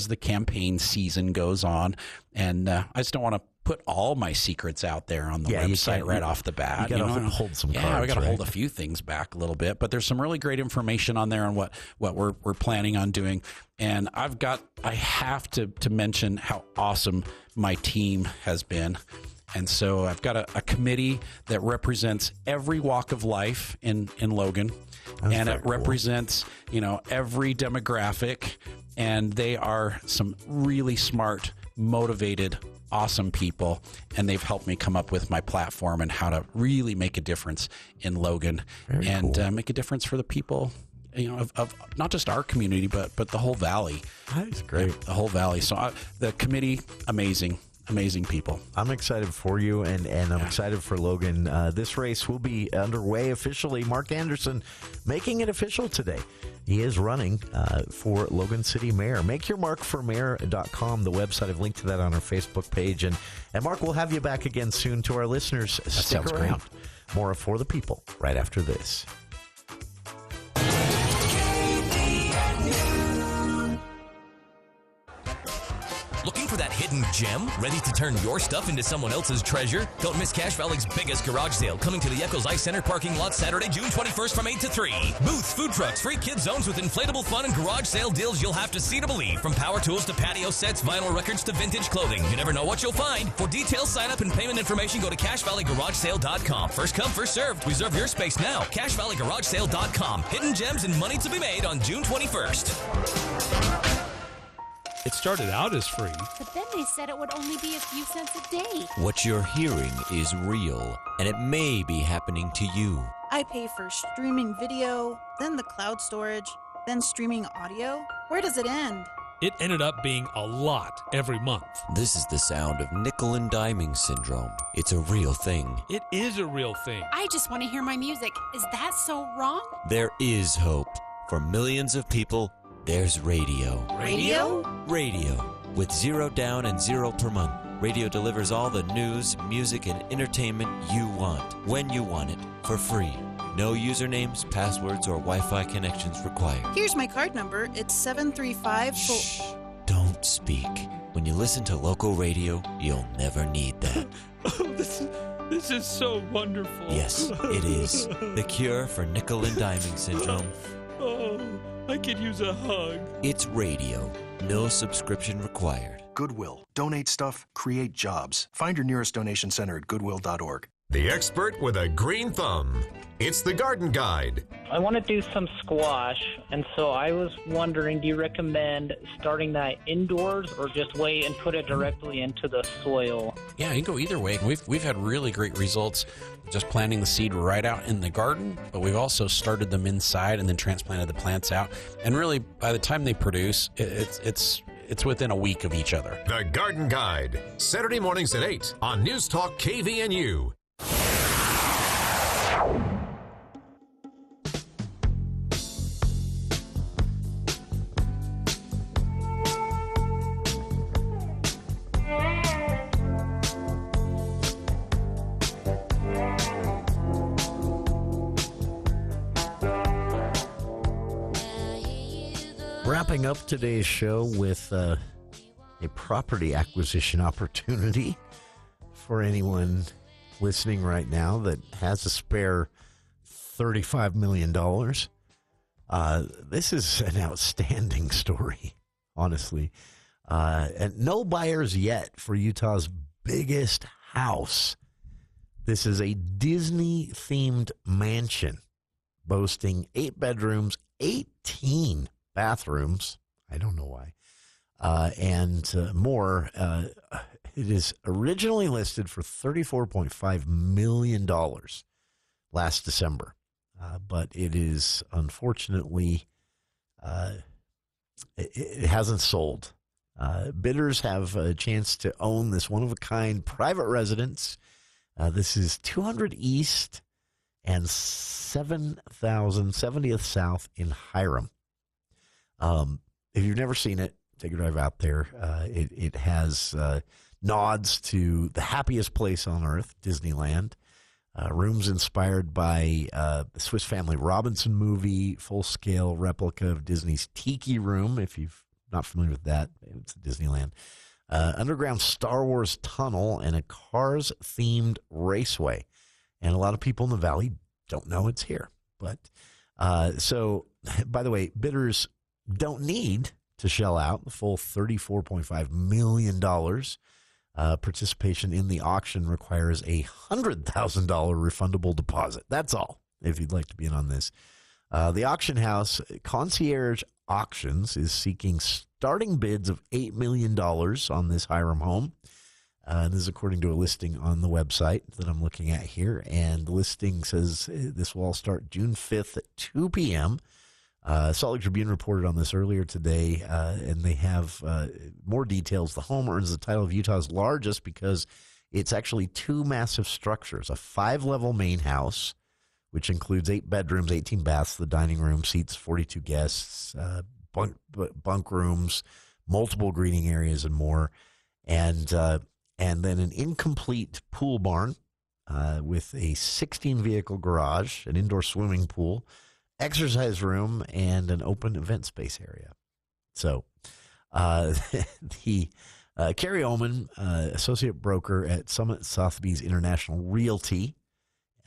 the campaign season goes on. And I just don't want to put all my secrets out there on the website right off the bat. You got to hold some cards. We got to hold a few things back a little bit, but there's some really great information on there on what we're planning on doing. And I have to mention how awesome my team has been. And so I've got a committee that represents every walk of life in Logan. And it represents, every demographic. And they are some really smart, motivated, awesome people. And they've helped me come up with my platform and how to really make a difference in Logan. Make a difference for the people, of not just our community, but the whole valley. That's great. The whole valley. So the committee, amazing people. I'm excited for you, and I'm excited for Logan. This race will be underway officially. Mark Anderson making it official today. He is running for Logan City Mayor. MakeYourMarkForMayor.com, the website. I've linked to that on our Facebook page. And Mark, we'll have you back again soon. To our listeners, stick around. Great. More For the People right after this. Looking for that hidden gem? Ready to turn your stuff into someone else's treasure? Don't miss Cache Valley's biggest garage sale coming to the Echoes Ice Center parking lot Saturday, June 21st from 8 to 3. Booths, food trucks, free kids zones with inflatable fun and garage sale deals you'll have to see to believe. From power tools to patio sets, vinyl records to vintage clothing. You never know what you'll find. For details, sign up and payment information, go to CacheValleyGarageSale.com. First come, first served. Reserve your space now. CacheValleyGarageSale.com. Hidden gems and money to be made on June 21st. It started out as free. But then they said it would only be a few cents a day. What you're hearing is real, and it may be happening to you. I pay for streaming video, then the cloud storage, then streaming audio. Where does it end? It ended up being a lot every month. This is the sound of nickel and diming syndrome. It's a real thing. It is a real thing. I just want to hear my music. Is that so wrong? There is hope. For millions of people, there's radio. Radio? Radio. With 0 down and 0 per month. Radio delivers all the news, music, and entertainment you want, when you want it, for free. No usernames, passwords, or Wi-Fi connections required. Here's my card number. It's 735... Shh. Don't speak. When you listen to local radio, you'll never need that. This is so wonderful. Yes, it is. The cure for nickel and diming syndrome. Oh, I could use a hug. It's radio. No subscription required. Goodwill. Donate stuff, create jobs. Find your nearest donation center at goodwill.org. The expert with a green thumb. It's the Garden Guide. I want to do some squash, and so I was wondering, do you recommend starting that indoors or just wait and put it directly into the soil? Yeah, you can go either way. We've had really great results just planting the seed right out in the garden, but we've also started them inside and then transplanted the plants out. And really, by the time they produce, it's within a week of each other. The Garden Guide, Saturday mornings at 8 on News Talk KVNU. Wrapping up today's show with a property acquisition opportunity for anyone listening right now that has a spare $35 million. This is an outstanding story, honestly. And no buyers yet for Utah's biggest house. This is a Disney-themed mansion boasting 8 bedrooms, 18 bathrooms. I don't know why. And more. It is originally listed for $34.5 million last December. but it is unfortunately, it hasn't sold. Bidders have a chance to own this one-of-a-kind private residence. This is 200 East and 70th South in Hiram. If you've never seen it, take a drive out there. It has nods to the happiest place on earth, Disneyland. Rooms inspired by the Swiss Family Robinson movie, full-scale replica of Disney's Tiki Room, if you're not familiar with that. It's Disneyland. Underground Star Wars tunnel and a Cars-themed raceway. And a lot of people in the valley don't know it's here. But so, by the way, bidders don't need to shell out the full $34.5 million. Participation in the auction requires a $100,000 refundable deposit. That's all, if you'd like to be in on this. The auction house, Concierge Auctions, is seeking starting bids of $8 million on this Hiram home. This is according to a listing on the website that I'm looking at here. And the listing says this will all start June 5th at 2 p.m. Salt Lake Tribune reported on this earlier today, and they have more details. The home earns the title of Utah's largest because it's actually two massive structures, a 5-level main house, which includes 8 bedrooms, 18 baths. The dining room seats 42 guests, bunk rooms, multiple greeting areas, and more. And then an incomplete pool barn with a 16-vehicle garage, an indoor swimming pool, exercise room, and an open event space area. So the Carrie Oman, associate broker at Summit Sotheby's International Realty,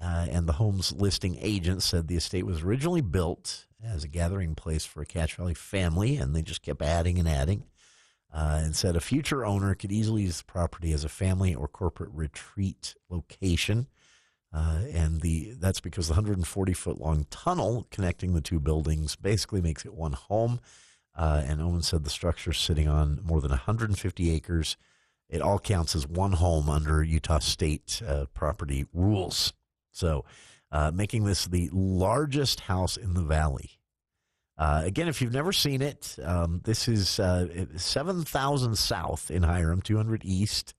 and the home's listing agent said the estate was originally built as a gathering place for a Cache Valley family, and they just kept adding and adding, and said a future owner could easily use the property as a family or corporate retreat location. And that's because the 140-foot-long tunnel connecting the two buildings basically makes it one home. And Owen said the structure is sitting on more than 150 acres. It all counts as one home under Utah state property rules. So making this the largest house in the valley. Again, if you've never seen it, this is 7,000 South in Hiram, 200 East.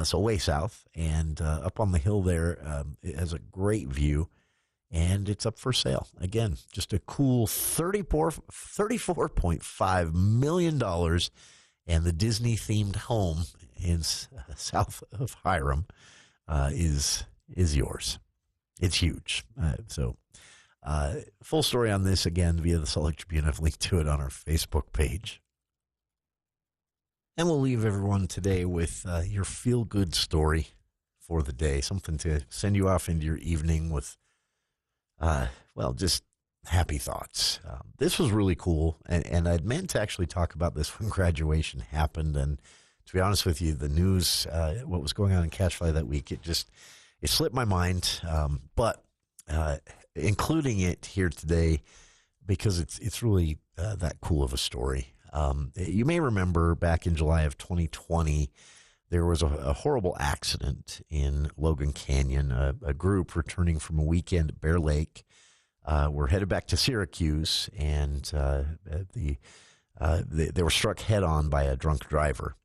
So way south, and up on the hill there, it has a great view, and it's up for sale. Again, just a cool $34.5 million, and the Disney-themed home in south of Hiram is yours. It's huge. Full story on this, again, via the Salt Lake Tribune. I've linked to it on our Facebook page. And we'll leave everyone today with your feel-good story for the day, something to send you off into your evening with, just happy thoughts. This was really cool, and I'd meant to actually talk about this when graduation happened, and to be honest with you, the news, what was going on in Cache Valley that week, it slipped my mind, but including it here today because it's really that cool of a story. You may remember back in July of 2020, there was a horrible accident in Logan Canyon. A group returning from a weekend at Bear Lake were headed back to Syracuse, and they were struck head-on by a drunk driver.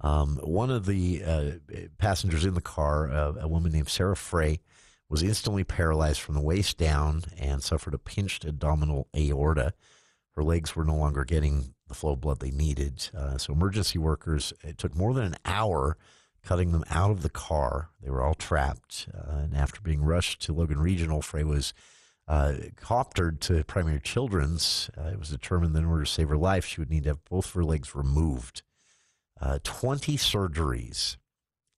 One of the passengers in the car, a woman named Sarah Frey, was instantly paralyzed from the waist down and suffered a pinched abdominal aorta. Her legs were no longer getting the flow of blood they needed. So emergency workers, it took more than an hour cutting them out of the car. They were all trapped. And after being rushed to Logan Regional, Frey was coptered to Primary Children's. It was determined that in order to save her life, she would need to have both of her legs removed. 20 surgeries.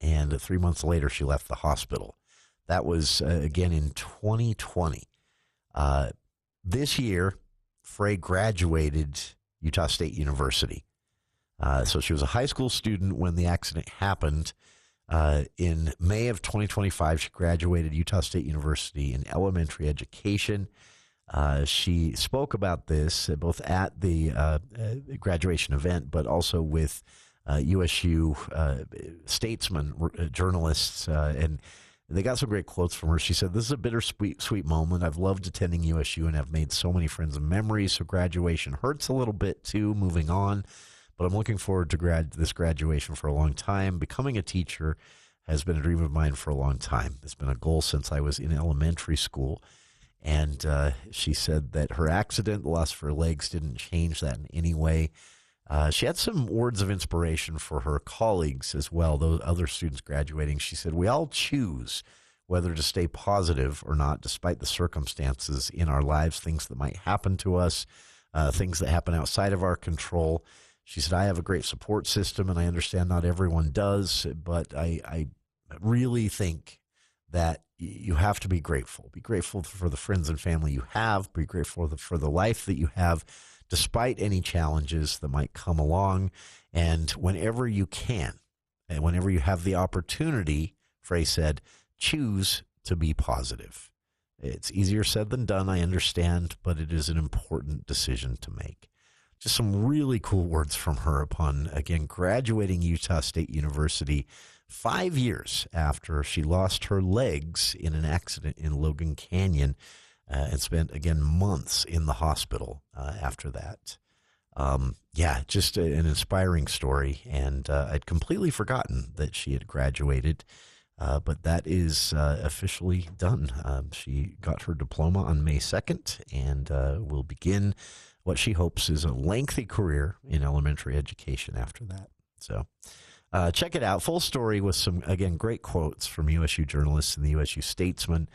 And 3 months later, she left the hospital. That was, again, in 2020. This year, Frey graduated Utah State University. So she was a high school student when the accident happened. In May of 2025, she graduated Utah State University in elementary education. She spoke about this both at the graduation event, but also with USU statesmen, journalists, and they got some great quotes from her. She said, "This is a bittersweet moment. I've loved attending USU and have made so many friends and memories. So graduation hurts a little bit too, moving on. But I'm looking forward to this graduation for a long time. Becoming a teacher has been a dream of mine for a long time. It's been a goal since I was in elementary school." And she said that her accident, the loss of her legs, didn't change that in any way. She had some words of inspiration for her colleagues as well, those other students graduating. She said, "We all choose whether to stay positive or not, despite the circumstances in our lives, things that might happen to us, things that happen outside of our control." She said, "I have a great support system, and I understand not everyone does, but I really think that you have to be grateful. Be grateful for the friends and family you have. Be grateful for the life that you have, despite any challenges that might come along. And whenever you can, and whenever you have the opportunity," Frey said, "choose to be positive. It's easier said than done, I understand, but it is an important decision to make." Just some really cool words from her upon, again, graduating Utah State University 5 years after she lost her legs in an accident in Logan Canyon, and spent, again, months in the hospital after that. Just an inspiring story, and I'd completely forgotten that she had graduated, but that is officially done. She got her diploma on May 2nd and will begin what she hopes is a lengthy career in elementary education after that. So check it out. Full story with some, again, great quotes from USU journalists and the USU Statesman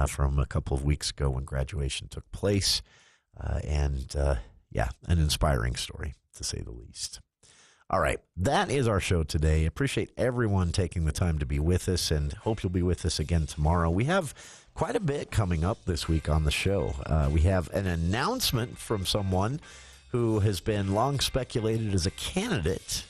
from a couple of weeks ago when graduation took place. An inspiring story, to say the least. All right, that is our show today. Appreciate everyone taking the time to be with us, and hope you'll be with us again tomorrow. We have quite a bit coming up this week on the show. We have an announcement from someone who has been long speculated as a candidate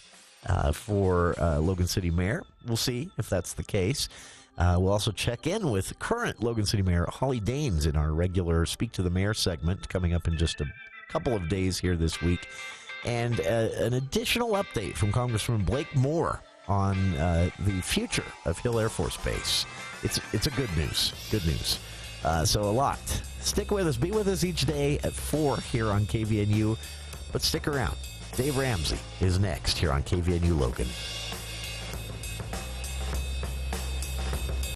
for Logan City Mayor. We'll see if that's the case. We'll also check in with current Logan City Mayor Holly Daines in our regular Speak to the Mayor segment coming up in just a couple of days here this week. And an additional update from Congressman Blake Moore on the future of Hill Air Force Base. It's a good news. So a lot. Stick with us. Be with us each day at 4 here on KVNU. But stick around. Dave Ramsey is next here on KVNU Logan.